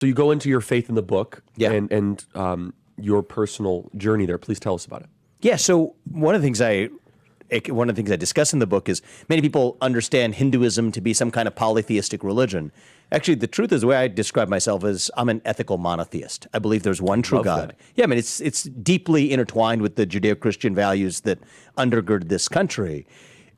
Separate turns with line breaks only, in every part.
So you go into your faith in the book
Yeah.
and your personal journey there. Please tell us about it.
Yeah, so one of the things I discuss in the book is many people understand Hinduism to be some kind of polytheistic religion. Actually, the truth is the way I describe myself is I'm an ethical monotheist. I believe there's one true
Love
God.
that.
Yeah, I mean, it's deeply intertwined with the Judeo-Christian values that undergird this country.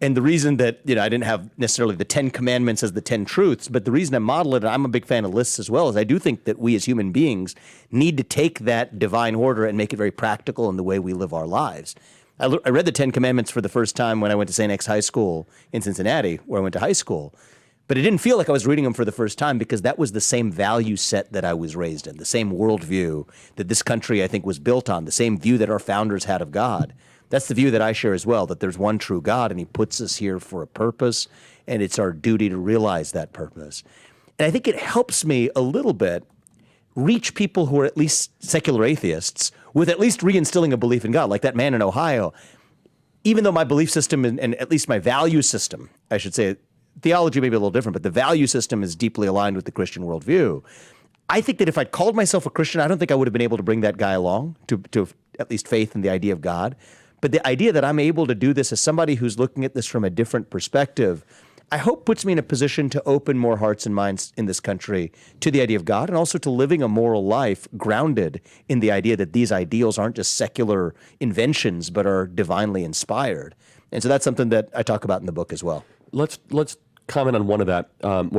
And the reason that, I didn't have necessarily the 10 commandments as the 10 truths, but the reason I model it, and I'm a big fan of lists as well, is I do think that we as human beings need to take that divine order and make it very practical in the way we live our lives. I read the 10 commandments for the first time when I went to St. X High School in Cincinnati, where I went to high school. But it didn't feel like I was reading them for the first time because that was the same value set that I was raised in, the same worldview that this country, I think, was built on, the same view that our founders had of God. That's the view that I share as well, that there's one true God and he puts us here for a purpose, and it's our duty to realize that purpose. And I think it helps me a little bit reach people who are at least secular atheists with at least reinstilling a belief in God, like that man in Ohio. Even though my belief system and at least my value system, I should say, theology may be a little different, but the value system is deeply aligned with the Christian worldview. I think that if I'd called myself a Christian, I don't think I would have been able to bring that guy along to at least faith in the idea of God. But the idea that I'm able to do this as somebody who's looking at this from a different perspective, I hope puts me in a position to open more hearts and minds in this country to the idea of God, and also to living a moral life grounded in the idea that these ideals aren't just secular inventions, but are divinely inspired. And so that's something that I talk about in the book as well.
Let's comment on one of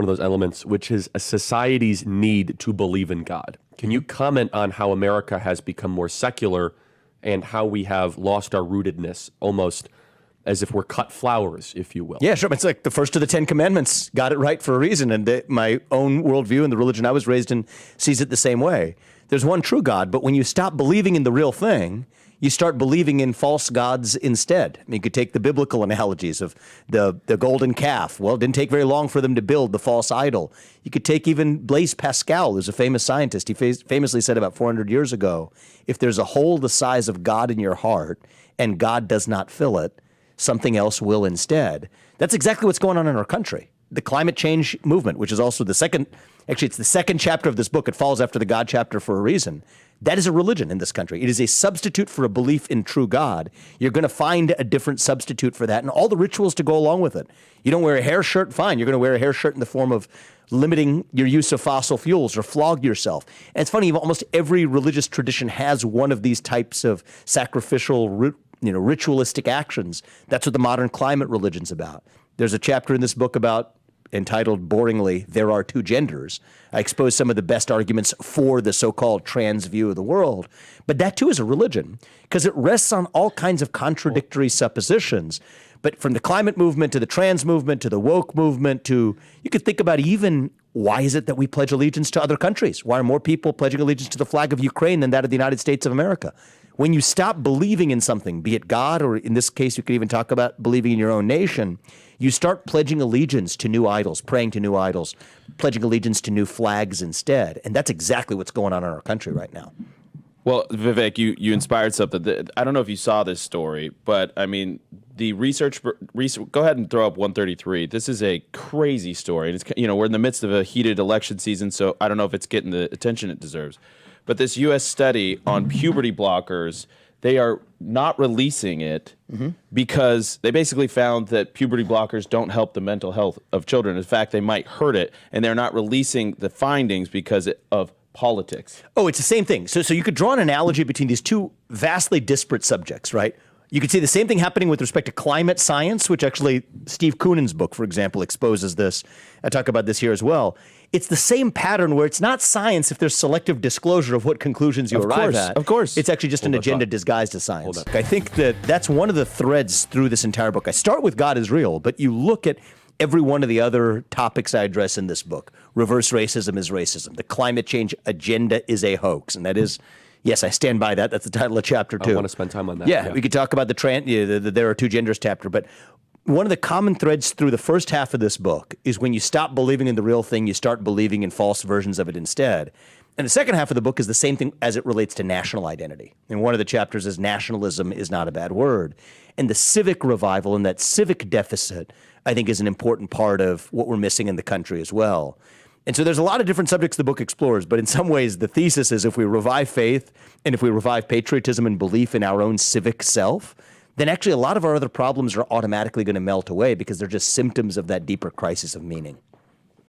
those elements, which is a society's need to believe in God. Can you comment on how America has become more secular and how we have lost our rootedness, almost as if we're cut flowers, if you will?
Yeah, sure. It's like the first of the 10 commandments got it right for a reason. And my own worldview and the religion I was raised in sees it the same way. There's one true God, but when you stop believing in the real thing, you start believing in false gods instead. I mean, you could take the biblical analogies of the golden calf. Well, it didn't take very long for them to build the false idol. You could take even Blaise Pascal, who's a famous scientist. He famously said about 400 years ago, if there's a hole the size of God in your heart and God does not fill it, something else will instead. That's exactly what's going on in our country. The climate change movement, which is also it's the second chapter of this book. It follows after the God chapter for a reason. That is a religion in this country. It is a substitute for a belief in true God. You're going to find a different substitute for that and all the rituals to go along with it. You don't wear a hair shirt? Fine. You're going to wear a hair shirt in the form of limiting your use of fossil fuels or flog yourself. And it's funny, almost every religious tradition has one of these types of sacrificial, ritualistic actions. That's what the modern climate religion's about. There's a chapter in this book entitled, boringly, There Are Two Genders. I expose some of the best arguments for the so-called trans view of the world. But that too is a religion, because it rests on all kinds of contradictory suppositions. But from the climate movement to the trans movement to the woke movement to, you could think about even, why is it that we pledge allegiance to other countries? Why are more people pledging allegiance to the flag of Ukraine than that of the United States of America? When you stop believing in something, be it God, or in this case, you could even talk about believing in your own nation, you start pledging allegiance to new idols, praying to new idols, pledging allegiance to new flags instead. And that's exactly what's going on in our country right now.
Well, Vivek, you inspired something. I don't know if you saw this story, but I mean, the research. Go ahead and throw up 133. This is a crazy story. And it's, we're in the midst of a heated election season, so I don't know if it's getting the attention it deserves. But this U.S. study on puberty blockers, they are not releasing it because they basically found that puberty blockers don't help the mental health of children. In fact, they might hurt it, and they're not releasing the findings because of politics.
Oh, it's the same thing. So you could draw an analogy between these two vastly disparate subjects, right? You could see the same thing happening with respect to climate science, which actually Steve Koonen's book, for example, exposes this. I talk about this here as well. It's the same pattern where it's not science if there's selective disclosure of what conclusions you arrive at.
Of course.
It's actually just an agenda disguised as science. I think that's one of the threads through this entire book. I start with God is real, but you look at every one of the other topics I address in this book. Reverse racism is racism. The climate change agenda is a hoax, and that is... Yes, I stand by that. That's the title of chapter 2.
I want to spend time on that.
Yeah, we could talk about the There Are Two Genders chapter, but one of the common threads through the first half of this book is when you stop believing in the real thing, you start believing in false versions of it instead. And the second half of the book is the same thing as it relates to national identity. And one of the chapters is nationalism is not a bad word. And the civic revival and that civic deficit, I think, is an important part of what we're missing in the country as well. And so there's a lot of different subjects the book explores, but in some ways the thesis is if we revive faith and if we revive patriotism and belief in our own civic self, then actually a lot of our other problems are automatically going to melt away because they're just symptoms of that deeper crisis of meaning.